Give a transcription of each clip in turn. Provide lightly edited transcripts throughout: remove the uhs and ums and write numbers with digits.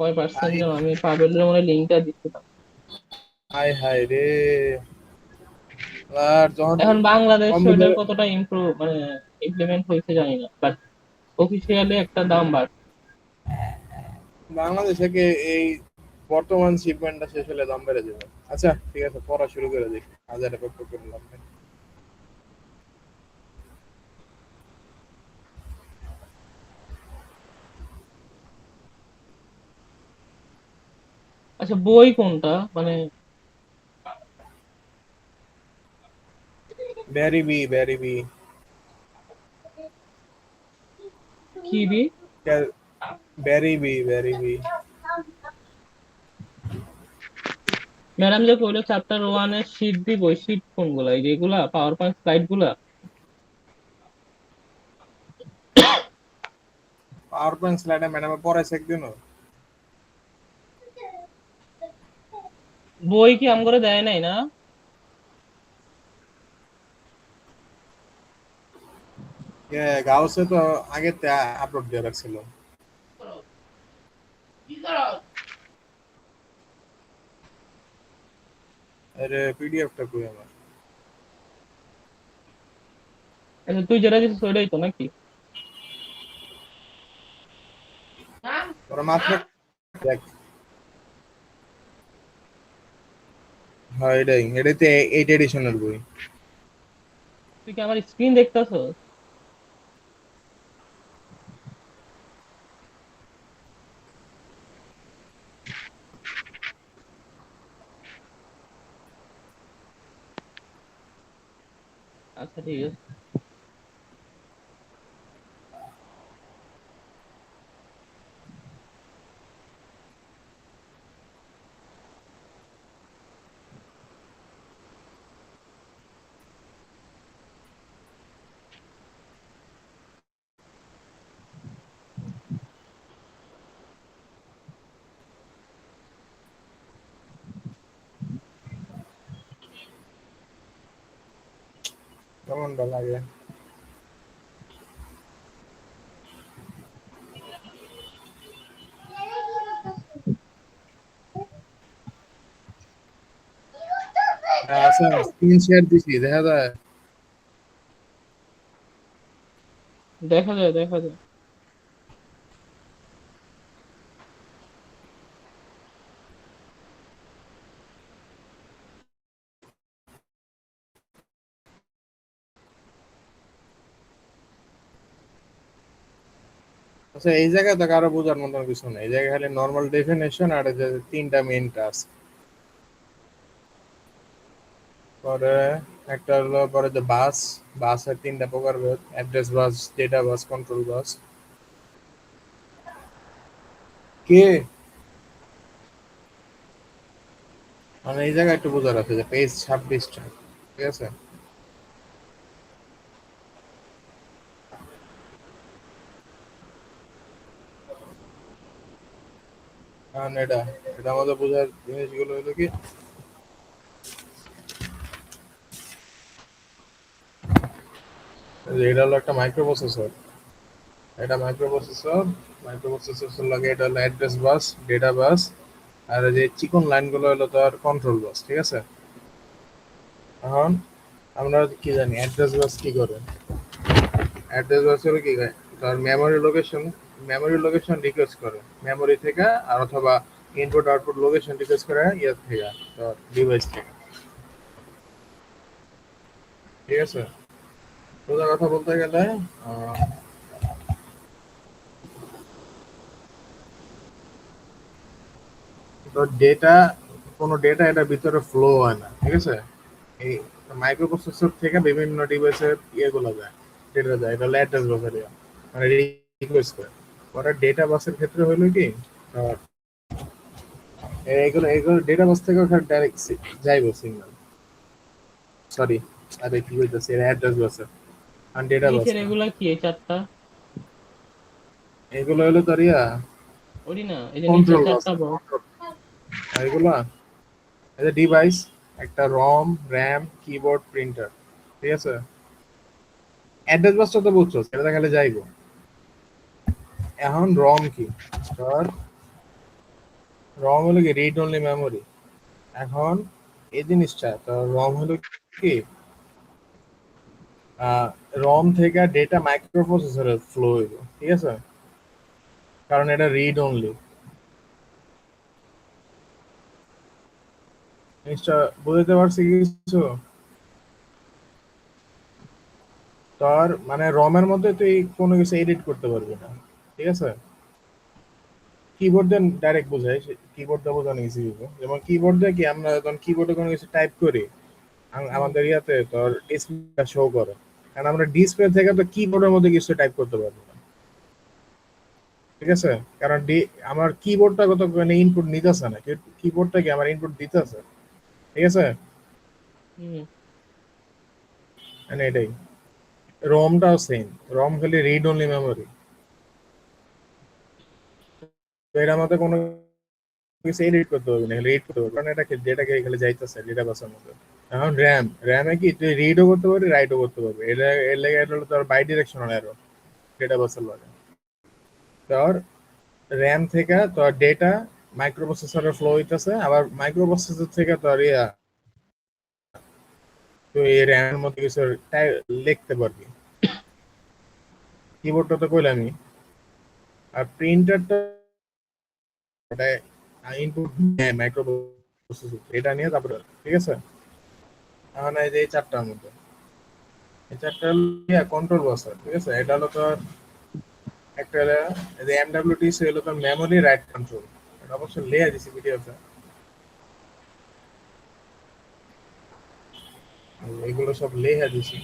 কয় পার্সেন্ট যেন, আমি পাবেলের মনে লিঙ্কটা দিচ্ছিলাম। হাই হাই রে। আর যখন এখন বাংলাদেশে ওইটা কম্পিউটার কতটা ইমপ্রুভ মানে ইমপ্লিমেন্ট হয়েছে জানি না, বাট অফিসিয়ালি একটা দাম বাড়ছে। বাংলাদেশ থেকে এই বর্তমান শিপমেন্টটা শেষ হলে দাম বেড়ে যাবে। আচ্ছা ঠিক আছে, পড়া শুরু করে দিই। হাজার অপেক্ষা করলাম না। আচ্ছা, বই কোনটা মানে? Barry B. কি বি? Barry B. ম্যাডাম যে কইলো চ্যাপ্টার 1 এর শীট দিব, ওই শীট কোনগুলা? এই যেগুলা পাওয়ার পয়েন্ট স্লাইড গুলা? পাওয়ার পয়েন্ট স্লাইডে ম্যাডামে পড়াইছে একদিনও? বই কি আম করে দেয় নাই না? গাউসে তো আগে আপলোড দিয়ে রাখছিল। আরে পিডিএফটা কই আমার? আচ্ছা, তুই যেটা দিছিস ওইটাই তো নাকি? ওরা মাত্র দেখ। হ্যাঁ এটাতে 8 এডিশনের বই। তুই কি আমার স্ক্রিন দেখতেছস? আচ্ছা ঠিক আছে। কেমনটা লাগে? আচ্ছা, স্ক্রিন শেয়ার দিছি, দেখা যায়? দেখা যায়, দেখা যায়। আচ্ছা, এই জায়গায় তো কারো বোঝার মতন কিছু নেই। এই জায়গায় খালি নর্মাল ডেফিনেশন আর এই যে তিনটা মেইন টাস্ক। পরে একটা হলো পরে যে বাসের তিনটা প্রকার: অ্যাড্রেস বাস, ডেটা বাস, কন্ট্রোল বাস। কে মানে এই জায়গায় একটু বোঝার আছে যে পেজ 26টা, ঠিক আছে? কারণ এটা আমাদের বোঝার জিনিসগুলো হলো কি, যে এটা হলো একটা মাইক্রোপ্রসেসর। এটা মাইক্রোপ্রসেসর লাগে। এটা হলো অ্যাড্রেস বাস, ডেটা বাস, আর এই যে চিকন লাইনগুলো হলো তার কন্ট্রোল বাস, ঠিক আছে? এখন আমরা কি জানি অ্যাড্রেস বাস কি করে? অ্যাড্রেস বাস হলো কি করে, তার মেমোরি লোকেশন রিকোয়েস্ট করে মেমোরি থেকে, আর অথবা ইনপুট আউটপুট লোকেশন রিকোয়েস্ট করে ইয়ার থেকে, তোর ডিভাইস থেকে, ঠিক আছে? সোজা কথা বলতে গেলে আহ, তো কোনো ডেটা এটার ভিতরে ফ্লো হয় না, ঠিক আছে? এই মাইক্রোপ্রসেসর থেকে বিভিন্ন ডিভাইসের ইয়েগুলো যায়, ডেটা যায়। এটা অ্যাড্রেস বাসের মানে রিকোয়েস্ট করে। ওটা ডেটা বাসের ক্ষেত্রে হইলো কি, আহ, এগুলো এগুলো ডেটা বাস থেকে ডাইরেক্ট যাইব সিগন্যাল। সরি, আরে কি বলতেছি, অ্যাড্রেস বাসে আর ডেটা বাস কিসের না। এগুলা? কি এই চারটা? এগুলো হলো তোর ওরি না, এই যে নিচে কন্ট্রোল বাস। চারটা বক্স। আর এগুলো ডিভাইস, একটা রম, র্যাম, কিবোর্ড, প্রিন্টার, ঠিক আছে? অ্যাড্রেস বাসটা তো বুঝছো, সেটা খালি যাইব। এখন রম কি, ধর রম হলো কি রিড অনলি মেমোরি। এখন এই জিনিসটা তো রম হলো কি রম থেকে ডেটা মাইক্রো প্রসেসরে ফ্লো হইব, ঠিক আছে, কারণ এটা রিড অনলি। জিনিসটা বুঝতে পারছি কিছু? তোর মানে রমের মধ্যে তুই কোনো কিছু এডিট করতে পারবি না, ঠিক আছে। কিবোর্ড দিয়ে ডাইরেক্ট বোঝাই, কিবোর্ড দিয়ে বোঝানো কিছু কিছু, যেমন কিবোর্ড দিয়ে কি আমরা যখন কিবোর্ডে কোনো কিছু টাইপ করি আমাদের ইয়াতে তোর ডিসপ্লে শো করে, কারণ আমরা ডিসপ্লে থেকে তো কিবোর্ডের মধ্যে কিছু টাইপ করতে পারবো না, ঠিক আছে। কারণ আমার কিবোর্ডটা কত মানে ইনপুট নিতেছে না, কিবোর্ডটা কি আমার ইনপুট দিতেছে, ঠিক আছে। হুম। মানে এটাই রমটাও সেম, রম খালি রিড অনলি মেমোরি। তো এটার মধ্যে কোনো কিছু এডিট করতে পারবি না, রিড করতে পারবি, কারণ এটাকে ডেটাকে খালি যাইতেছে ডেটা বাসের মধ্যে। এখন র্যামে কি তুই রিডও করতে পারবি রাইটও করতে পারবি, এটা এর লেগে এটা হলো তোর বাই ডিরেকশনাল এরর ডেটা বাসের লাগে। তোর র্যাম থেকে তোর ডেটা মাইক্রো প্রসেসরে ফ্লো হইতেছে, আবার মাইক্রো প্রসেসর থেকে তোর তুই এই র্যামের মধ্যে কিছু লিখতে পারবি। কিবোর্ডটা তো কইলামই, আর প্রিন্টারটা ইনপুট নেয় মাইক্রো প্রসেসর, এটা নিয়ে তারপরে, ঠিক আছে। এখন এই যে এই চারটার মধ্যে এই চারটা কন্ট্রোল বাস, ঠিক আছে। এটা হলো তোর একটা হলো এই যে এমডব্লিউটিসি হলো তোর মেমোরি রাইট কন্ট্রোল, এটা অবশ্য লেয়া দিছি পিডিএফে, এগুলো সব লেখা দিছি।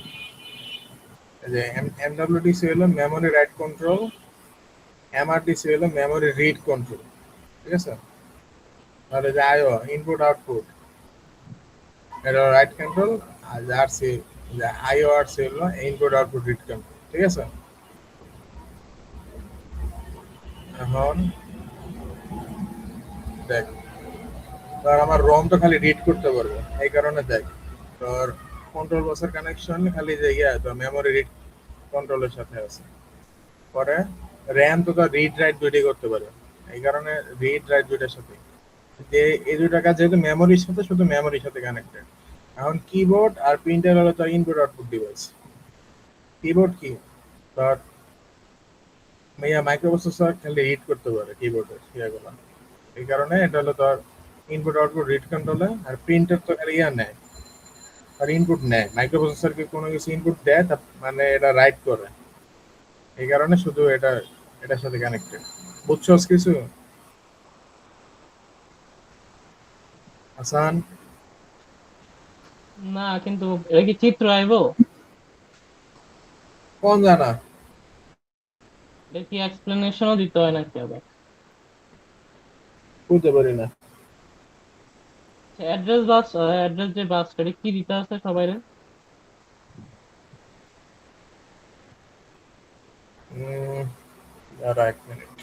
এই যে এমডব্লিউটিসি হলো মেমোরি রাইট কন্ট্রোল, এমআরটিসি হলো মেমোরি রিড কন্ট্রোল, ঠিক আছে। তাহলে যে আইও ইনপুট আউটপুট এটা রাইট কন্ট্রোল, আর আরসি যে আইও আরসি হলো ইনপুট আউটপুট রিড কন্ট্রোল, ঠিক আছে। এখন দেখ, ধর আমার রম তো খালি রিড করতে পারবো, এই কারণে দেখ তোর কন্ট্রোল বাসের কানেকশন খালি যে তোর মেমোরি রিড কন্ট্রোলের সাথে আছে। পরে র্যাম তো তার রিড রাইট দুইটাই করতে পারে, এই কারণে রিড রাইট দুইটার সাথে যে এই দুইটা কাজ যেহেতু মেমোরির সাথে, শুধু মেমোরির সাথে কানেক্টেড। এখন কিবোর্ড আর প্রিন্টার হলো তার ইনপুট আউটপুট ডিভাইস। কিবোর্ড কি তার মাইক্রো প্রসেসর খালি রিড করতে পারে কিবোর্ডের ইয়াগুলো, এই কারণে এটা হলো তার ইনপুট আউটপুট রিড কন্ট্রোলে। আর প্রিন্টার তো খালি নেয় আর ইনপুট নেয়, মাইক্রো প্রসেসরকে কোনো কিছু ইনপুট দেয় মানে এটা রাইট করে, এই কারণে শুধু এটা এটার সাথে কানেক্টেড। বুঝছস কিছু আসান? না কিন্তু এটা কি চিত্র আইবো? কোন জানা? এটা কি এক্সপ্লেনেশনও দিতে হয় নাকি আবার? বুঝতে পারি না। অ্যাড্রেস যে বাস এটা কি দিতে আছে সবাই? দাঁড়া এক মিনিট।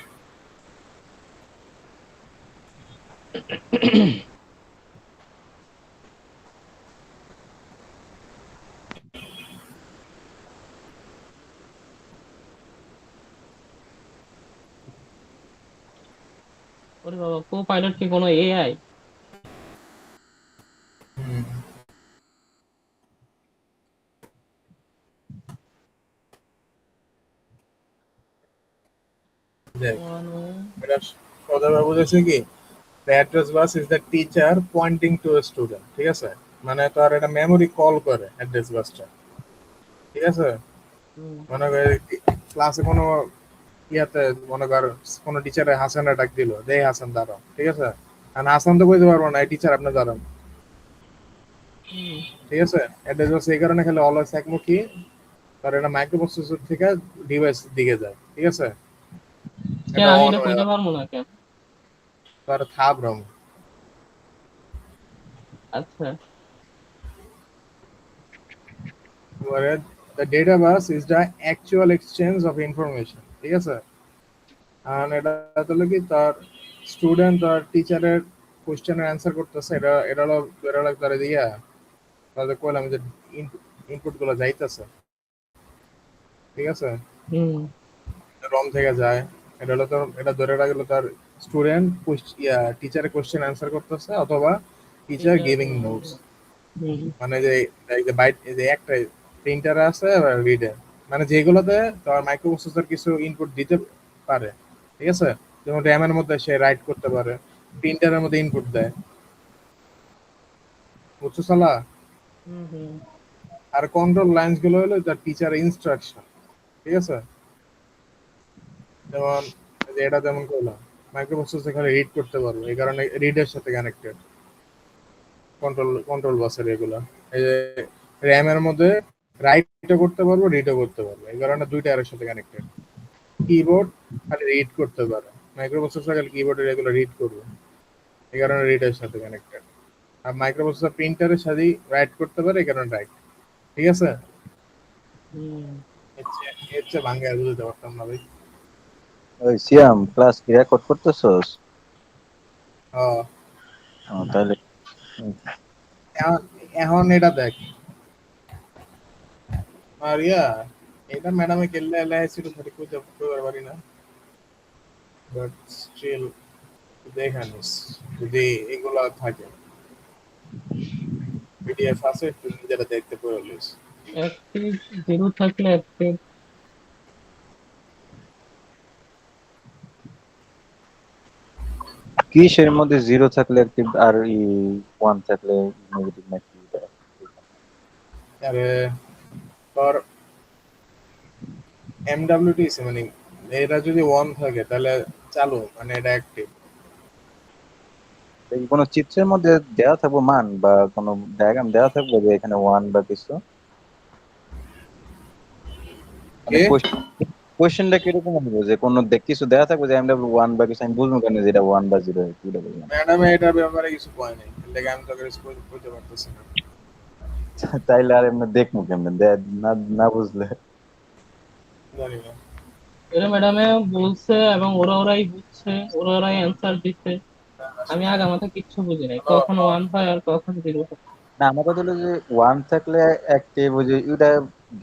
ওরে বাবা, কো পাইলট কি কোনো এআই? হুম, দেখ এটা সদাভাবে বুঝেছে কি, the address bus is the teacher pointing to a student, ঠিক আছে। মানে তোর এটা মেমোরি কল করে অ্যাড্রেস বাসটা, ঠিক আছে। মনে কর ক্লাসে কোনো ইয়াতে মনে কর কোনো টিচারে হাসানের ডাক দিল, দে হাসান দাঁড়াও, ঠিক আছে। আর হাসান তো বলতে পারবো না এই টিচার আপনি দাঁড়ান, ঠিক আছে। অ্যাড্রেস বাস এই কারণে খালি অলওয়েজ একমুখী, কারণ এটা মাইক্রো প্রসেসর থেকে ডিভাইস দিকে যায়, ঠিক আছে। কেন এটা আমি অন এটা হয়ে কইতে যাবে, পারবো না কেন? তার থাপ রম। আচ্ছা। Whereas the data bus is the actual exchange of information, ঠিক আছে। আর এটা হলো কি তার স্টুডেন্ট আর টিচারের কোশ্চেনের অ্যান্সার করতেছে, এটা হলো তারা দিয়া তাদের কইলাম যে ইনপুট গুলো যাইতেছে, ঠিক আছে, হুম। রম থেকে যায়। এটা হলো তোর এটা ধরে রাখলো তার স্টুডেন্ট টিচারের কোশ্চেন অ্যান্সার করতেছে অথবা টিচার গিভিং নোটস। মানে যে এই যে বাইট এই যে একটা প্রিন্টার আছে আর রিডার, মানে যেগুলোতে তোমার মাইক্রোপ্রসেসর কিছু ইনপুট দিতে পারে, ঠিক আছে? যেমন র্যামের মধ্যে সে রাইট করতে পারে, প্রিন্টারের মধ্যে ইনপুট দেয়, বুঝছো শালা? আর কন্ট্রোল লাইনস গুলো হলো তার টিচার ইনস্ট্রাকশন, ঠিক আছে? যেমন এই যে এটা যেমন করলাম, মাইক্রোপ্রসেসর এখানে রিড করতে পারবে, এই কারণে রিডের সাথে কানেক্টেড কন্ট্রোল বাসের এগুলা। এই যে র্যামের মধ্যে রাইটও করতে পারবো, রিডও করতে পারবো, এই কারণে দুইটা এর সাথে কানেক্টেড। কিবোর্ড খালি রিড করতে পারে, মাইক্রোপ্রসেসর খালি কিবোর্ডের এগুলো রিড করবে, এই কারণে রিডের সাথে কানেক্টেড। আর মাইক্রোপ্রসেসর প্রিন্টারের সাথে রাইট করতে পারে, এই কারণে রাইট, ঠিক আছে? এর চেয়ে ভাঙ্গে আর বুঝতে পারতাম না ভাই। ওই সিয়াম ক্লাস কি রেকর্ড করতেছস? হ্যাঁ, তাহলে এখন এটা দেখ, আর এটা ম্যাডামে কেল্লা এলা ছিল ধরে কইতে পারি না, বাট স্টিল দেখানিস যদি এগুলা থাকে পিডিএফ আছে, তুই নিজেরা দেখতে পারলিস। অ্যাক্টিভ জিরো থাকলে অ্যাক্টিভ কিসের মধ্যে জিরো থাকলে অ্যাক্টিভ আর ওয়ান থাকলে নেগেটিভ নাকি? আরে তোর এমডব্লিউটিসি মানে এটা যদি ওয়ান থাকে তাহলে চালু, মানে এটা অ্যাক্টিভ। কোনো চিত্রের মধ্যে দেওয়া থাকবো মান বা কোনো ডায়াগ্রাম দেওয়া থাকবে যে এখানে ওয়ান বা কিছু, মানে কে কোয়েশ্চেনটা কিরকম হবে যে কোনো কিছু দেওয়া থাকবে যে এমডব্লিউ ওয়ান বা কিছু, আমি বুঝবো কেন যেটা ওয়ান বা জিরো এটা বললাম। ম্যাডামে এটার ব্যাপারে কিছু কয় নাই, এর আমি তোকে বলতে পারতেছি না। তাইলে আর এমনি দেখবো কেমনে না না বুঝলে? জানি না। এরা ম্যাডামে বলছে এবং ওরাই বুঝছে, ওরাই অ্যান্সার দিচ্ছে। আমি আগামাথা কিচ্ছু বুঝি নাই, কখন ওয়ান হয় আর কখন জিরো হয়। না আমার কথা হলো যে ওয়ান থাকলে অ্যাক্টিভ, ওই যে এটা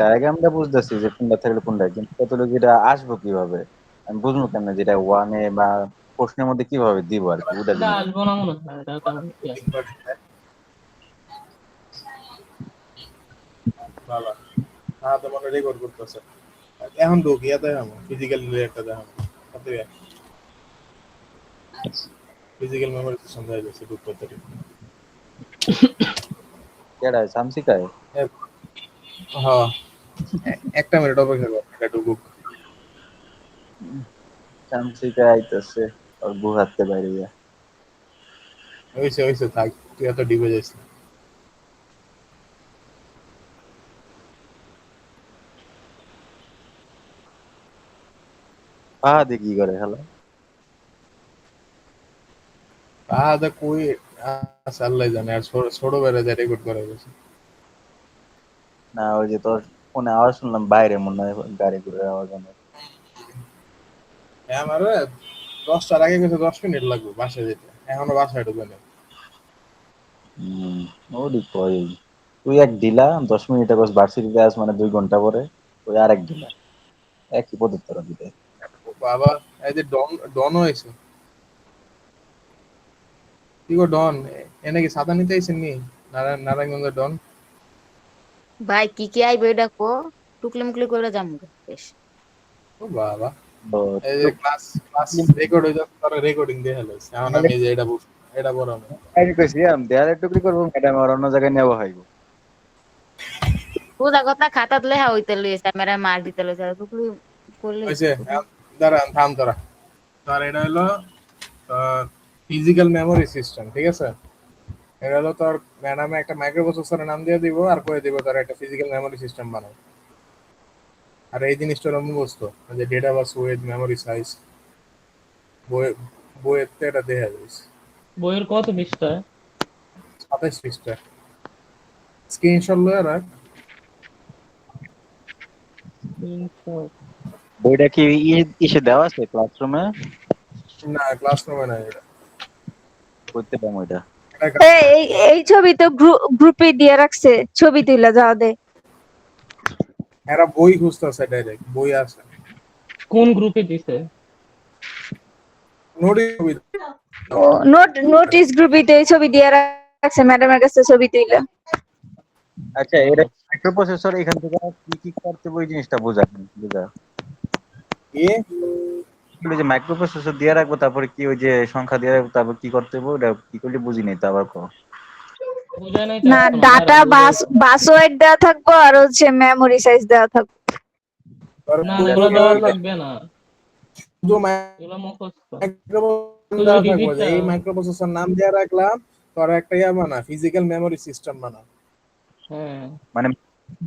ডায়াগ্রামটা বুঝতেছি যে কোনটা থাকলে কোনটা, কিন্তু কথা হলো যে এটা আসবো কিভাবে, আমি বুঝবো কেমনে যেটা ওয়ানে বা প্রশ্নের মধ্যে কিভাবে দিব আর কি, ওটা এটা জিনিস। আসবো না মনে হয়, এটা তেমন কি আসবে। ভালো, হ্যাঁ তো মনে রেকর্ড করতেছে। এখন ঢুক ইয়া দেখাবো, ফিজিক্যাল একটা দেখাবো, ফিজিক্যাল মেমোরি সিস্টেম দেখা যাচ্ছে ঢুক করতে। কেডা সামসিকায়? হ্যাঁ, একটা মিনিট অপেক্ষা কর, এটা ঢুকুক। সামসিকায় আইতাছে আর বুহাতে বাইরে গিয়া। হইছে থাক, তুই এত ডিবে যাইস না। দেখি করে হ্যালো। কই আল্লাহ জানে, আর ছোট বেড়ে যায় রেকর্ড করা গেছে। না ওই যে তোর ফোনে আওয়াজ শুনলাম বাইরে, মনে হয় গাড়ি ঘুরে আওয়াজ অনেক। আমার 10টার আগে গেছে, 10 মিনিট লাগবে বাসায় যেতে, এখনো বাসায় ঢুকে নেই। ওডি কই তুই এক ঢিলা 10 মিনিটে বাস ভার্সিটিতে আস, মানে 2 ঘন্টা পরে ওই আরেক ঢিলা, একই পদ্ধতি দিতে। বাবা, এই যে ডন ডন হয়েছে, কি গো ডন, এনে কি ছাতা নিতে আইছেন নি? নারায়ণগঞ্জের ডন। ভাই কি কি আইবে এটা কো, টুকলি মুকলি করে যামু বেশ। ও বাবা, তো এই যে ক্লাস ক্লাস রেকর্ড হয়ে যাচ্ছে, তারা রেকর্ডিং দিয়ে হেলাইছে, এখন আমি এই যে এটা বড় না। আমি কইছি আমি দেয়ালে টুকরি করবো, ম্যাডাম আর অন্য জায়গায় নেওয়া হইব। সোজা কথা খাতাত লেখা হইতে লইছে, ক্যামেরা মার দিতে লইছে, টুকলি করলে হয়েছে, দাঁড়ান থাম তোরা। তার এটা হলো ফিজিক্যাল মেমোরি সিস্টেম, ঠিক আছে? এটা হলো তোর ম্যাডামে একটা মাইক্রোপ্রসেসরের নাম দিয়ে দিব আর কয়ে দিব তার একটা ফিজিক্যাল মেমোরি সিস্টেম বানাও। আর এই জিনিসটা হলো মুখস্থ, যে ডেটা বাস ওয়েট মেমোরি সাইজ বইয়েতে এটা দেখা যাচ্ছে। বইয়ের কত পৃষ্ঠা? 27 পৃষ্ঠা, স্ক্রিনশট লয়ে রাখ। বইটা কি ইসে দেওয়া আছে ক্লাসরুমে? না, ক্লাসরুমে না, এটা করতে পারবো এটা। এই এই ছবি তো গ্রুপে দিয়ে রাখছে, ছবি তুইলা যাও দে। এরা বই খুঁজতেছে, ডাইরেক্ট বই আছে। কোন গ্রুপে দিছে? নোটই ও নোটিস গ্রুপিতে ছবি দিয়ে রাখছে ম্যাডামের কাছে ছবি তুইলা। আচ্ছা, এটা মাইক্রো প্রসেসর এখান থেকে কি কি করতে হবে ওই জিনিসটা বোঝা বোঝা কি ওই যে মাইক্রো প্রসেসর দিয়ে রাখবো, তারপরে কি ওই যে সংখ্যা দিয়ে রাখবো, তারপর কি করতে হবে ওটা কি করলে বুঝি নাই তো আবার কো। বুঝায় নাই তো না, এখনো, ডাটা দাঁড়া বুঝাইতে। পাসওয়ার্ড দেওয়া থাকবো আর হচ্ছে মেমোরি সাইজ দেওয়া থাকবে। না তারপর এগুলো দেওয়া লাগবে না, শুধু এগুলো মুখস্থ, মাইক্রোপ্রসেসর শুধু দেওয়া থাকবো যে ডিজিটটা। এই মাইক্রোপ্রসেসর নাম দিয়ে রাখলাম, তোর একটা ইয়া বানা, ফিজিক্যাল মেমোরি সিস্টেম বানা। হ্যাঁ মানে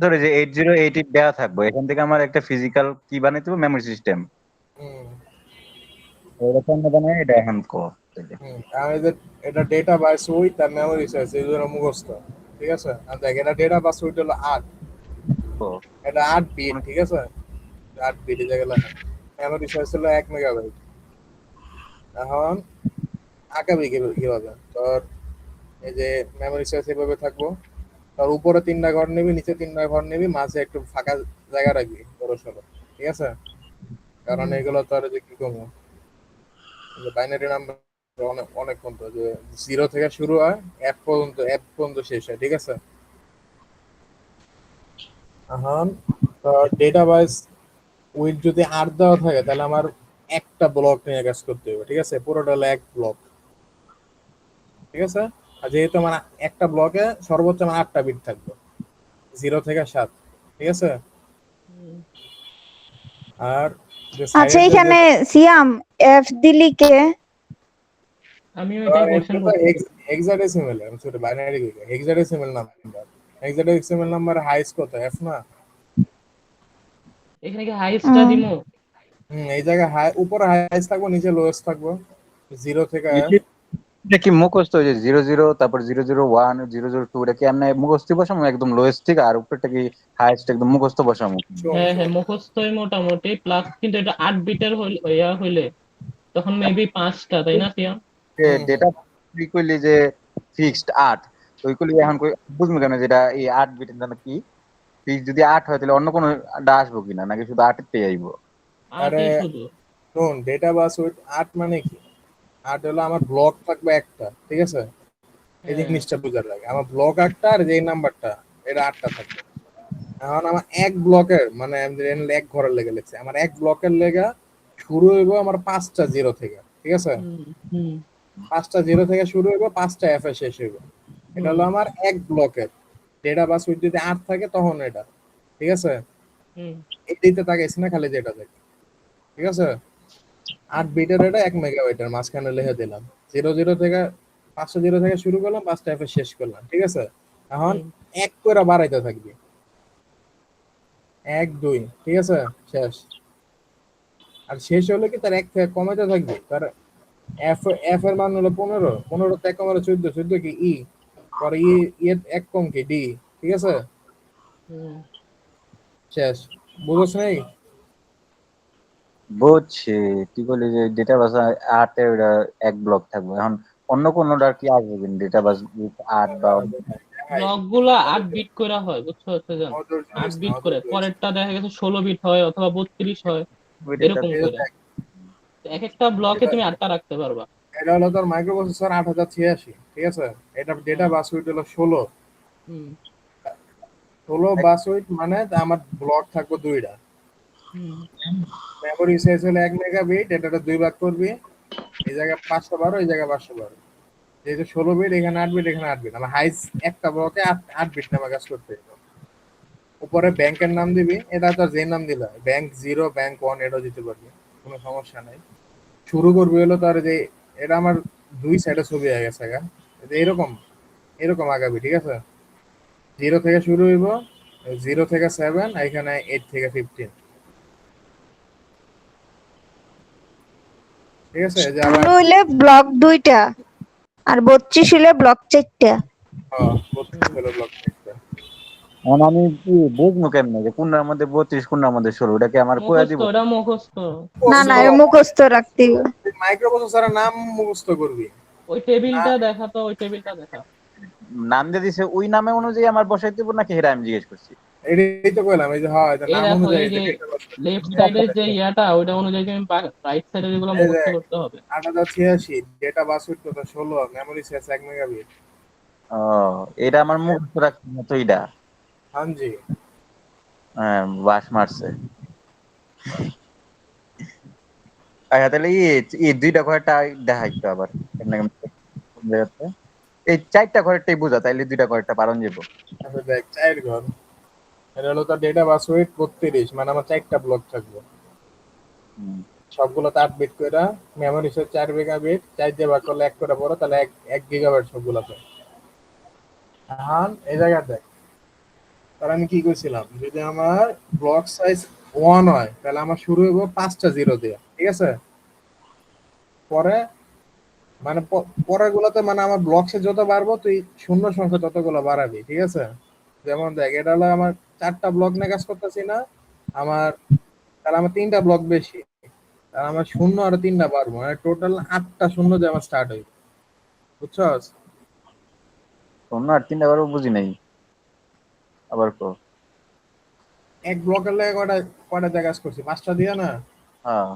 ধরে যে 8088 দেওয়া থাকবো, এখান থেকে আমার একটা ফিজিক্যাল কি বানাইতে হবে, মেমোরি সিস্টেম। হুম এরকম বানায় এটা এখন কো তাইলে। হুম আর এটা ডেটা বাস উইথ আর মেমোরি সাইজ এই দুটো মুখস্থ, ঠিক আছে? আর দেখ এটা ডেটা বাস উইথ হলো 8, তো এটা 8 বিট, কোন ঠিক আছে? 8 বিট এই জায়গায় লেখা। মেমোরি সাইজ হলো 1 মেগাবাইট। এখন আঁকাবি কিভাবে তোর, এই যে মেমোরি সাইজ এভাবে থাকবো, তার উপরে 3টা ঘর নিবি, নিচে 3টা ঘর নিবি, মাঝে একটু ফাঁকা জায়গা রাখবি বড় সড়ো, ঠিক আছে? কারণ এগুলো তো আর যে কি কমো, বাইনারি নাম্বার অনেক অনেক পর্যন্ত যে 0 থেকে শুরু হয় এফ পর্যন্ত শেষ হয়, ঠিক আছে? এখন ডেটা বাইস উইথ যদি 8 দেওয়া থাকে তাহলে আমার একটা ব্লক নিয়ে কাজ করতে হবে, ঠিক আছে? পুরোটা হলো এক ব্লক, ঠিক আছে? আর যেহেতু আমার একটা ব্লকে সর্বোচ্চ আমার 8টা বিট থাকবে, 0 থেকে 7, ঠিক আছে? আর যে আচ্ছা, সাইডে যে এখানে সিয়াম এফ দিলি কে? আমিও এটাই কোশ্চেন করছি। হেক্সাডেসিমেল, আমি ছোট বাইনারি কই, hexadecimal number, hexadecimal number highest কত, এফ না? এখানে কি হাইস্টটা দিমু? এই জায়গায় হাই, উপরে হাইস্ট থাকবো, নিচে লোয়েস্ট থাকবো, 0 থেকে এফ। এটা কি মুখস্থ ওই যে 00, তারপর 001, 002, এটা কি এমনি মুখস্থ বসামো একদম লোয়েস্ট থেকে, আর উপরটা কি হাইয়েস্ট একদম মুখস্থ বসামো? শোন হ্যাঁ শোন হ্যাঁ মুখস্থই মোটামুটি, প্লাস কিন্তু এটা 8 বিটের ইয়া হইলে তখন মেবি 5টা, তাই না সিয়াম? হুম ডেটা তুই কইলি যে ফিক্সড 8, তো ওই কইলি এখন বুঝবো কেন যেটা এই 8 বিটের জন্য কি ফিক্স? যদি 8 হয় তাহলে অন্য কোনো ডা আসবো কিনা, নাকি শুধু 8 এর পেয়ে আইবো? আরে 8ই শুধু। শোন, ডেটা বাস উইথ 8 মানে কি? 8 হলো আমার ব্লক থাকবে একটা, ঠিক আছে? এই হ্যাঁ জিনিসটা বুঝার লাগে, আমার ব্লক একটা আর যে নাম্বারটা এটা 8টা থাকবে। এখন আমার এক ব্লকের মানে আমি এক ঘরের লেগে লিখছি, আমার এক ব্লকের লেগা শুরু হইব আমার 5টা 0 থেকে, ঠিক আছে? হুম হুম 5টা 0 থেকে শুরু হইব, 5টা এফ এ শেষ হইব। এটা হুম হলো আমার এক ব্লকের ডেটা বাস উইথ যদি 8 থাকে তখন এটা, ঠিক আছে? হুম এটাইতে তাকাইছি না খালি যেটা দেখি, ঠিক আছে? 8 বিটের এটা 1 মেগাবাইটের মাঝখানে লিখে দিলাম, 0 0 থেকে 500 থেকে শুরু করলাম, 5টা এফ এ শেষ করলাম, ঠিক আছে? এখন হুম এক করে বাড়াইতে থাকবি, 1 2, ঠিক আছে? শেষ। আর শেষ হলে কি তার এক থেকে কমাইতে থাকবি, তার এফ এফ এর মান হলো 15, 15 তে 1 কমালে 14, 14 কি ই, পরে ই এর এক কম কি ডি, ঠিক আছে? হুম। শেষ। বুঝছ নাই? বুঝছি, তুই বলি যে ডেটা বাস 8 এর ওটা এক ব্লক থাকবে। এখন অন্য কোনটার কি আসবে কিনা ডেটা বাস 8 বা হাই ব্লক গুলা 8 বিট করে হয়, বুঝছো হচ্ছে জান? অধৈর্য আট হইস না, বিট করে, অধৈর্য হইস না। পরেরটা দেখা গেছে 16 বিট হয় অথবা 32 হয়, ওইটা এরকম এই যে করে। দেখ, এক একটা ব্লকে এটা তুমি 8টা রাখতে পারবা। এটা হলো তোর মাইক্রোপ্রসেসর 8086, ঠিক আছে? এটা ডেটা হ্যাঁ বাস উইথ হলো 16, হুম 16 বাস উইথ মানে আমার ব্লক থাকবে 2টা, হুম মেমোরি সাইজ হলো 1 মেগাবিট, এটাতে 2 ভাগ করবি, এই জায়গায় 512, এই জায়গায় 512, যেহেতু 16 বিট, এখানে 8 বিট, এখানে 8 বিট, আমার হাইস একটা ব্লকে 8 বিট নামে কাজ করতে হবে। উপরে ব্যাংকের নাম দিবি, এটা তো যে নাম দিলা, ব্যাংক 0, ব্যাংক 1 এটাও দিতে পারবি, কোনো সমস্যা নাই। শুরু করবি হলো তার যে, এটা আমার দুই সাইডে ছবি হয়ে গেছে গা, এরকম এরকম আগাবি, ঠিক আছে? 0 থেকে শুরু হইব, 0 থেকে 7, এখানে 8 থেকে 15, ঠিক আছে? এই যে আবার হইলে ব্লক 2টা আর 32 হইলে ব্লক 4টা। 32 হলো ব্লক একটা। এখন আমি কি বুঝবো কেমনে যে কোনটার মধ্যে 32 কোনটার মধ্যে 16? ওটা কি আমার কইয়া মুখস্থ, দিব? ওটা মুখস্থ। না না, এর মুখস্থ রাখতে হবে। মাইক্রোপ্রসেসরের নাম মুখস্থ করবি। ওই টেবিলটা দেখা, তো ওই টেবিলটা দেখা। নাম দিয়ে দিছে ওই নামে অনুযায়ী আমার বসাই দিব নাকি, হেরা আমি জিজ্ঞেস করছি? এটাই তো কইলাম, এই যে হ্যাঁ, এটা এই নাম দেখো অনুযায়ী এই এটা যে ডেটা বাস। লেফট সাইডের যে ইয়াটা ওইটা অনুযায়ী আমি রাইট সাইডের এগুলো এই যে মুখস্থ করতে হবে। 8086 ডেটা বাস উইথ কত 16, মেমোরি স্পেস 1 মেগাবিট। ও, এটা আমার মুখস্থ রাখছি না তো এটা। हाँ जी। হ্যাঁ, বাস মারছে। আচ্ছা তাহলে এই দুইটা ঘরটা দেখাইতো আবার কেমনে কেমনে কোন জায়গাতে। এই চারটা ঘরেরটাই বুঝা, তাইলে দুইটা ঘরটা পালন যাবো। আচ্ছা দেখ, চার ঘর, এটা হলো তার ডেটা বাস ওয়েট 32, মানে আমার 4টা ব্লক থাকবে, হুম। সবগুলোতে 8 বিট করে, মেমোরি স্পেস 4 মেগাবিট, 4 দিয়ে ভাগ করলে 1 করে বড়, তাহলে 1 গিগাবাইট সবগুলোতে। এখন এই জায়গা দেখ, তার আমি কি কইছিলাম, যদি আমার ব্লক সাইজ 1 হয় তাহলে আমার শুরু হইব 5টা জিরো দিয়ে, ঠিক আছে? পরে মানে পরের গুলোতে মানে আমার ব্লক সাইজ যত বাড়বো তুই শূন্য সংখ্যা ততগুলো বাড়াবি, ঠিক আছে? যেমন দেখ, এটা হলো আমার 4টা ব্লক নিয়ে কাজ করতেছি না, আমার তাহলে আমার 3টা ব্লক বেশি, তাহলে আমার শূন্য আর 3টা বাড়বো, মানে টোটাল 8টা শূন্য দিয়ে আমার স্টার্ট হইব, বুঝছস? অন্য আর তিনটা ঘরও বুঝি নাই, আবার কো। এক ব্লকের লাগে কয়টা কয়টা দিয়ে কাজ করছি, 5টা দিয়া না, হ্যাঁ,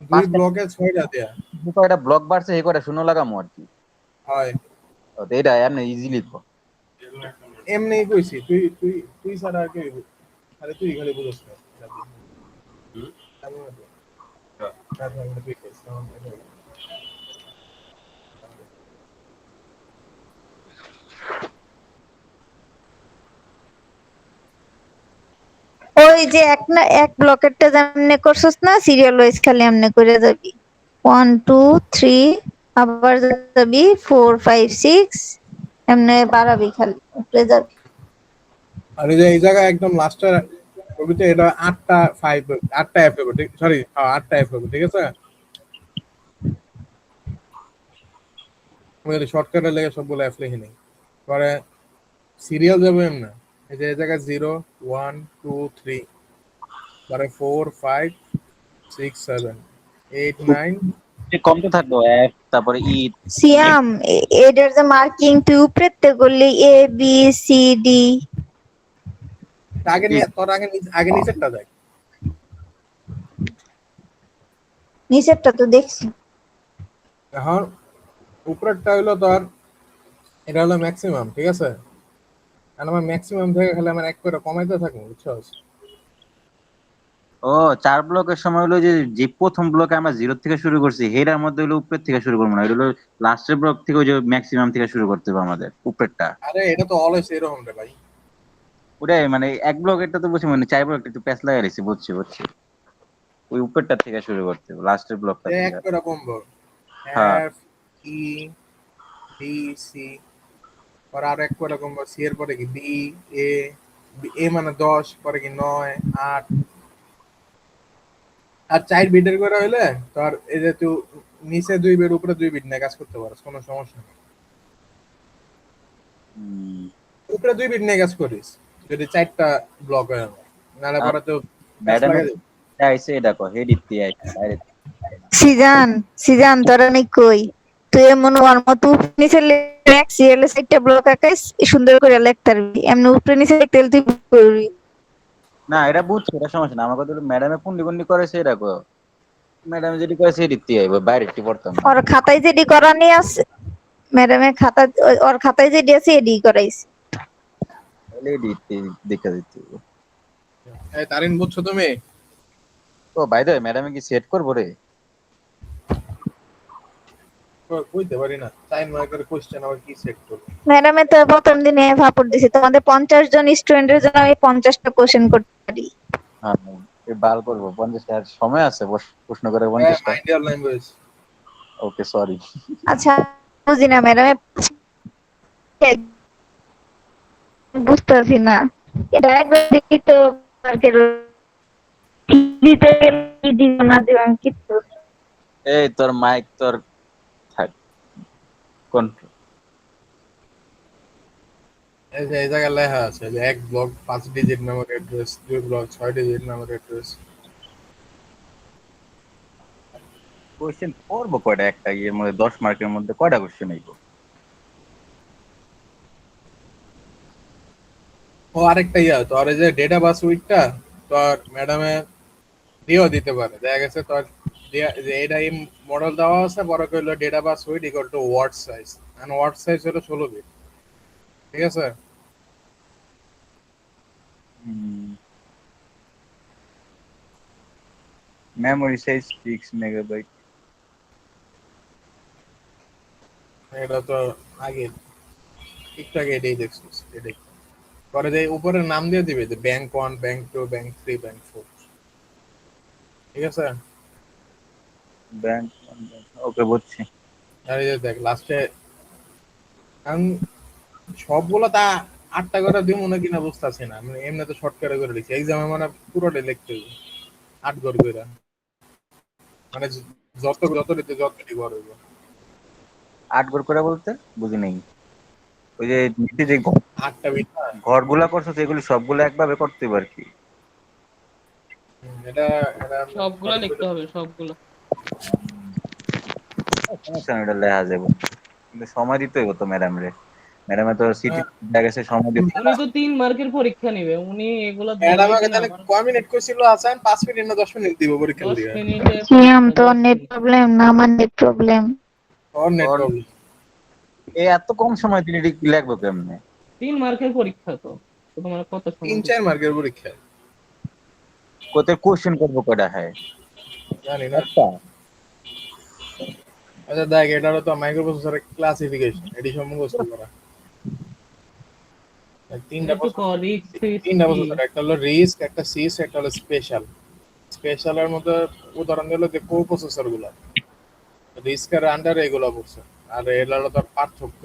2 পাঁচটা। ব্লকে 6টা দিয়া। যে কয়টা ব্লক বাড়ছে এই কয়টা শূন্য লাগামো আর কি। হয়, ও, তো এটা এমনি ইজিলি কো। এমনি কইছি, তুই তুই তুই ছাড়া আর কেউ, আরে তুই খালি বুঝছ না। আমি না তো। তারপর আমি তুই কইছিস, আমার মনে হয়। ওই যে এক না এক ব্লকেরটা যেমনে করছস না, সিরিয়াল ওয়াইজ খালি এমনে করে যাবি। 1 2 3, আবার যাবি 4 5 6, এমনে বাড়াবি খালি উপরে যাবি। আর এই যে এই জায়গায় একদম লাস্টের ছবিতে এটা 8টা 5, 8টা এফ হবে, ঠিক, সরি 8টা এফ হবে, ঠিক আছে? আমি শর্টকাটে লেগে সবগুলো এফ লিখে নিই, পরে সিরিয়াল যাবে এমন, এই যে এই জায়গায় 0 1 2 3, পরে 4 5 6 7 8 9। কমতে থাকবো এক, তারপরে ই। সিয়াম, এটার যে মার্কিং তুই উপরেতে করলি এ বি সি ডি। আগে নিয়ে তোর আগে আগে নিচেরটা দেখ। নিচেরটা তো দেখছি। এখন উপরেরটা হইলো তোর, এটা হলো ম্যাক্সিমাম, ঠিক আছে? আর আমার ম্যাক্সিমাম থেকে খালি আমার এক করে কমাইতে থাকবো, বুঝছস? ও, 4 ব্লকের সময় হলো যে যে প্রথম ব্লকে আমরা 0 থেকে শুরু করছি হেটার মধ্যে হলো উপরের থেকে শুরু করবো না, এটা হলো লাস্টের ব্লক থেকে ওই যে ম্যাক্সিমাম থেকে শুরু করতে হবে আমাদের উপরেরটা। আরে এটা তো অলওয়েজ এরকম রে ভাই। ওটাই মানে এক ব্লকেরটা তো বুঝছি, মানে 4 ব্লকটা একটু প্যাচ লাগাই দিছি, বুঝছি বুঝছি। ওই উপরেরটা থেকে শুরু করতে হবে, লাস্টের ব্লকটা যে থেকে। এক করে কমবো, হ্যাঁ। এফ ই বি সি, পরে আর এক করে কমবো, সি এর পরে কি বি এ, এ মানে 10, পরে কি 9 8, আর 4 বিটের করে হইলে তোর এই যে তুই নিচে 2 বিট উপরে 2 বিট নিয়ে কাজ করতে পারছ, কোনো সমস্যা নেই। হুম। উপরে 2 বিট নিয়ে কাজ করিস যদি 4টা ব্লক হয় আমার, নাহলে পরে তো প্যাচ ম্যাডাম লাগে যাবে। আইসে, এটা কো হেড ইত্তি আইসে ডাইরেক্ট। সিজান, সিজান তোর আমি কই, তুই এমন ওর মতো উপরে নিচে লেখ, সিরিয়াল সাইডটা ব্লক আকাইস সুন্দর করে লিখতে পারবি, এমনি উপরে নিচে লিখতে হলে তুই করবি। না, এটা বুঝছি, এটা সমস্যা না। আমার কথা হলো ম্যাডামে পুন্ডি পুন্ডি করেছে, এটা কো ম্যাডাম যেটি করেছে হেড ইত্তি আইবো, বাইরে একটি পড়তাম না। ওর খাতায় যেটি করানি আছে, ম্যাডামের খাতা, ওর খাতায় যেটি আছে এডি করাইছে। তাহলে হেড ইত্তি দেখা দিতে হইবো। এই তারিন, বুঝছো তুমি? ও বাই দ্য ওয়ে, ম্যাডামে কি সেট করবো রে? কইতে পারি না, টাইম মনে করে কোশ্চেন আবার কি সেট করব। ম্যাডামে তো প্রথম দিনে ফাপড় দিছে, তোমাদের 50 জন স্টুডেন্টের জন্য আমি 50টা কোশ্চেন করতে পারি। হ্যাঁ, বাল করবো 50টা, আর সময় আছে প্রশ্ন করে হ্যাঁ, 50টা। মাইন্ড ইয়ার ল্যাঙ্গুয়েজ। ওকে, সরি। আচ্ছা, বুঝি না ম্যাডামে, বুঝতেছি না, এটা একবার দেখি তো মার্কের দিতে দিব না দিব আমি কিছু। এই তোর মাইক তোর থাক কন্ট্রোল। এই যে এই জায়গায় লেখা আছে যে এক ব্লক 5 ডিজিট নামের অ্যাড্রেস, 2 ব্লক 6 ডিজিট নামের অ্যাড্রেস। কোশ্চেন করবো কয়টা? একটা ইয়ের মধ্যে 10 মার্কের মধ্যে কয়টা কোশ্চেন আইবো? ও আরেকটা ইয়া তোর এই যে ডেটা বাস উইকটা তোর ম্যাডামে দিয়েও দিতে পারে, দেখা গেছে তোর যে এটা এই মডেল দেওয়া আছে, বড় কইলো data bus width equal to word size, and word size হলো 16 বিট, ঠিক আছে? Memory size 6 MB। এটা তো আগে একটু আগে এটাই দেখছিস, এটাই পরে যে উপরে নাম দিয়ে দিবে যে ব্যাংক 1, ব্যাংক 2, ব্যাংক 3, ব্যাংক 4, ঠিক আছে? ব্যাংক, ওকে বুঝছি। আর এই যে দেখ লাস্টে কারণ সবগুলো তা 8টা করে দিব মনে কিনা বুঝতেছি না, আমি এমনি তো শর্টকাটে করে লিখছি, এক্সামে মানে পুরোটাই লিখতে হবে 8 ঘর করে, মানে যত যত দিতে যতটি ঘর হইব। 8 ঘর করে বলতে বুঝি নাই। ওই যে নিচে যে 8টা বিট না? ঘরগুলা করছো সেগুলি সবগুলো একভাবে করতে হবে আর কি। এটা এটা সবগুলা লিখতে হবে, সবগুলো। সমস্যা নেই, এটা লেখা যাবে, কিন্তু সময় দিতে হইব তো ম্যাডাম রে। ম্যাডামে তো সিটি দেখা গেছে সময় দিতে। উনি তো 3 মার্কের পরীক্ষা নিবে, উনি এগুলা ম্যাডাম ধরবে আগে কিনা তাহলে আমার কয় মিনিট কইছিল? আছেন 5 মিনিট না 10 মিনিট দিব পরীক্ষা 10 দিয়ে? মিনিটে সিয়াম পরীক্ষা, তো 10 নেট মিনিট প্রবলেম না, আমার নেট প্রবলেম। ওর নেট ওর প্রবলেম। এত কম সময় তিনি এটা লিখবো কেমনে? 3 মার্কের পরীক্ষা তো তোমার কত সময় 3-4 মার্কের পরীক্ষা, কত কোশ্চেন করবো কয়টা? হ্যাঁ, জানি না। একটা। আচ্ছা দেখ, এটা হলো তো মাইক্রোপ্রসেসরের ক্লাসিফিকেশন, এডিশন মুখস্থ করা। তিনটা একটু প্রসেসর, রিক্স তিনটা কি? প্রসেসর, একটা হলো রিস্ক, একটা সিস, একটা হলো স্পেশাল। স্পেশালের মধ্যে উদাহরণ দিলো যে কো প্রসেসর গুলা, রিস্কের আন্ডারে এগুলো পড়ছে। আর এগুলো হলো তার পার্থক্য,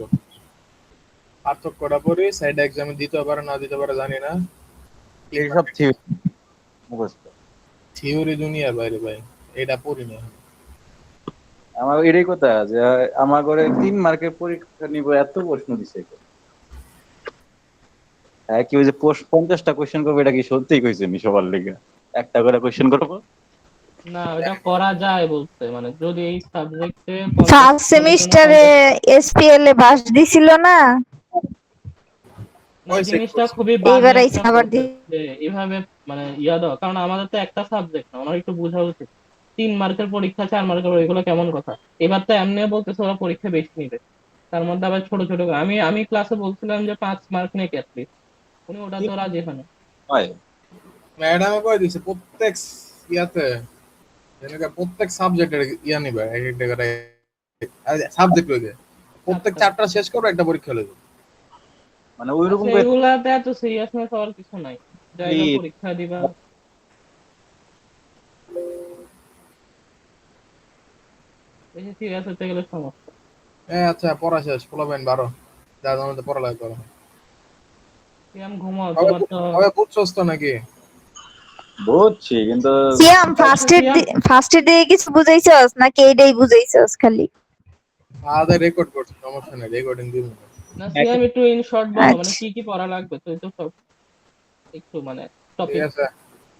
পার্থক্যটা পড়ি সাইড এক্সামে দিতে পারে না দিতে পারে জানি না। এইসব থিওরি মুখস্থ। থিওরি দুনিয়ার বাইরে ভাই, এটা পড়ি না। আমার এটাই কথা যে আমার ঘরে 3 মার্কের পরীক্ষা নিব, এত প্রশ্ন দিছে। হ্যাঁ, কি ওই যে 50টা কোশ্চেন করবো, এটা কি সত্যিই কইছে নি সবার লেগে? একটা করে কোশ্চেন করবো। না, এটা করা যায় বলতে, মানে যদি এই সাবজেক্টে ফার্স্ট 50 মার্কের জন্য সেমিস্টারে 50। এসপিএল এ বাস দিছিল না, না, ওই চেক জিনিসটা করছি। খুবই বাজে এইবার আইসা একটা আবার প্রসেস যে এভাবে মানে ইয়া দেওয়া, কারণ আমাদের তো একটা সাবজেক্ট না, ওনার একটু বোঝা উচিত। 3 মার্কের পরীক্ষা, 4 মার্কের, এগুলো কেমন কথা? এবার তো এমনি বলতেছে ওরা পরীক্ষা বেশি নিবে, তার মধ্যে আবার ছোট ছোট আমি আমি ক্লাসে বলছিলাম যে 5 মার্ক নেই অ্যাটলিস্ট, উনি ওটা তো রাজি হয় না। হয় ম্যাডামে কয়ে দিছে প্রত্যেক ইয়াতে, যেন প্রত্যেক সাবজেক্টের ইয়া নিবে এক একটা করে সাবজেক্ট লইবে, প্রত্যেক আচ্ছা, চ্যাপ্টার শেষ করবে একটা পরীক্ষা লইবে। মানে ওইরকম আচ্ছা, করে এগুলাতে এত সিরিয়াসনেস হওয়ার কিছু নাই, খালি। যাইবা পরীক্ষা দিবা। বেশি সিরিয়াস হতে গেলে সমস্যা। আচ্ছা পড়া শেষ, পোলাবেন 12 যা জানো পড়ালেখা করো। তুই আমি ঘুমাও, হবে তোমার তো। হবে বুঝছস তো নাকি? বুঝছি কিন্তু সিয়াম আচ্ছা সিয়াম, ফার্স্টের দিকে কিছু বুঝাইছস নাকি এইটাই বুঝাইছস খালি? আদা রেকর্ড করছি, সমস্যা নেই, রেকর্ডিং দিব। না সিয়াম একটু ইন শর্ট বলো, মানে আচ্ছা, কি কি পড়া লাগবে, তুই তো সব একটু মানে ঠিক টপিক। আছে,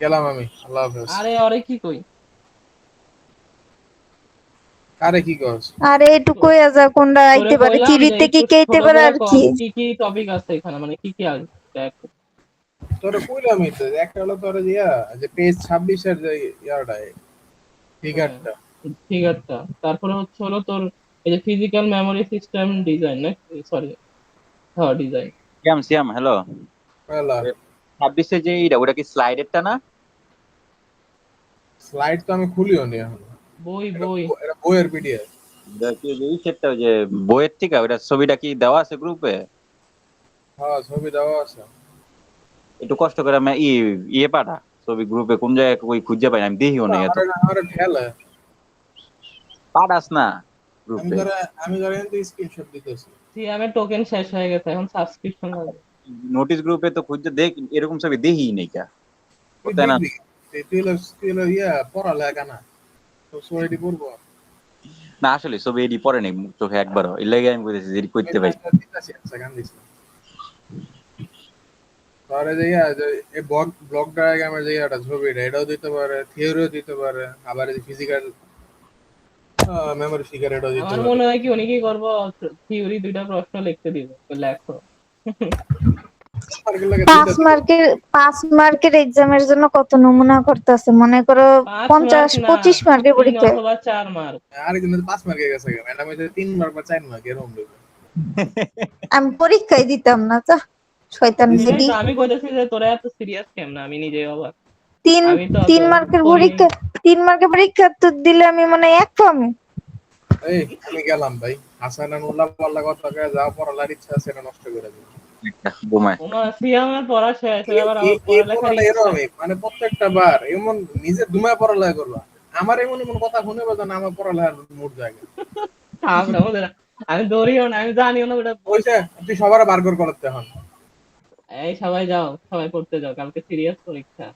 গেলাম আমি, আল্লাহ হাফেজ। আরে অরে কি কই, কারে কি কস? আরে এটুকুই যা কোনটা তোরে আইতে পারে, কইলাম যে থিরিতে কি একটু কে আইতে ছোট পারে করে আর ক, কি। কি কি টপিক আছে এখানে, মানে কি কি আসবে দেখ। তোরে কইলামই তো, একটা হলো তোর ইয়া যে পেজ 26 এর যে ইয়াটা হ্যাঁ, ফিগারটা। ঠিক আছে। তারপরে হচ্ছে হলো তোর এই যে ফিজিক্যাল মেমোরি সিস্টেম ডিজাইন, না সরি, হ্যাঁ ডিজাইন। সিয়াম সিয়াম হ্যালো। পয়লা 26-এ যে এইটা, ওটা কি স্লাইডেরটা না? স্লাইড তো আমি খুলিও নি এখন, বই এটা বই এটা বইয়ের পিডিএফ। ওটা কি ওই যে এই সেটটা, ওই যে বইয়ের থেকে ওটা ছবিটা কি দেওয়া আছে গ্রুপে? হ্যাঁ ছবি দেওয়া আছে। একটু কষ্ট করে আমি ইয়ে পাঠা ছবি গ্রুপে, কোন জায়গায় কই খুঁজে পাই না, আমি দেখিও নাই এত। আমার ঠেলে, পাঠাস না আমি গ্রুপে। ধরে আমি ধরে কিন্তু স্ক্রিনশট দিতেছি। সিয়ামের টোকেন শেষ হয়ে গেছে, এখন সাবস্ক্রিপশন লাগবে। নোটিশ গ্রুপে তো খুঁজে দেখ, এরকম ছবি দেখি নাই কা। তুই তাই না? দেখবি, তুই হলো ইয়া পড়ালেখা না, তো সোয়েডি পড়বো। না আসলে ছবি এডি পরে নাই চোখে একবারও, এর লাগে আমি বুঝেছি যে এডি করতে পাইছি। দিতেছি এক সেকেন্ড দিছি। তাহলে যে ইয়া যে এই ব্লক ডায়াগ্রামের যে ইয়াটা ছবিটা, এটাও দিতে পারে, থিওরিও দিতে পারে, আবার এই ফিজিক্যাল মেমোরি ফিগার এটাও দিতে আমার পারে। মনে হয় কি উনি কি করবো, থিওরি 2টা প্রশ্ন লিখতে দিব, লেখো। মার্কের লাগে দুইটা দিব। 5 মার্কের এক্সামের জন্য কত নমুনা করতেছে মনে করো 5 মার্ক 50 না, 25 মার্কের 3 পরীক্ষা। অথবা 4 মার্ক। আরেকদিন 5 মার্কে গেছে ম্যাডাম হইছে 3 মার্ক বা 4 মার্ক এরকম দেবে। আমি পরীক্ষাই দিতাম না তা শয়তান দিছি। বেডি। আমি কইতেছি যে তোরা এত সিরিয়াস কেন না, আমি নিজেই অবাক। তিন আমি তো অত 3 মার্কের পড়িনি। পরীক্ষা 3 মার্কের পরীক্ষা তো দিলে আমি মানে এক পাবো। এই আমি গেলাম ভাই, হাসান আর উল্লাহ পাল্লা কথা কয়ে যা পড়ার ইচ্ছা আছে এটা নষ্ট করে দিবে। ঘুমায়। ওনার সিয়ামের পড়া শেষ হয়ে আবার এই আমার পড়ালেখার পড়াটা ইচ্ছা। এরকমই, মানে প্রত্যেকটা বার এমন নিজে দুমায় পড়ালেখা করবা, আমার এমন এমন কথা শুনে বাজা না আমার পড়ালেখার মুড জাগে। আমরা ওদের, আমি দৌড়িও না, আমি জানিও না ওটা। ওইটা তুই সবার বার করে করতে হন। এই সবাই যাও, সবাই পড়তে যাও, কালকে সিরিয়াস পরীক্ষা।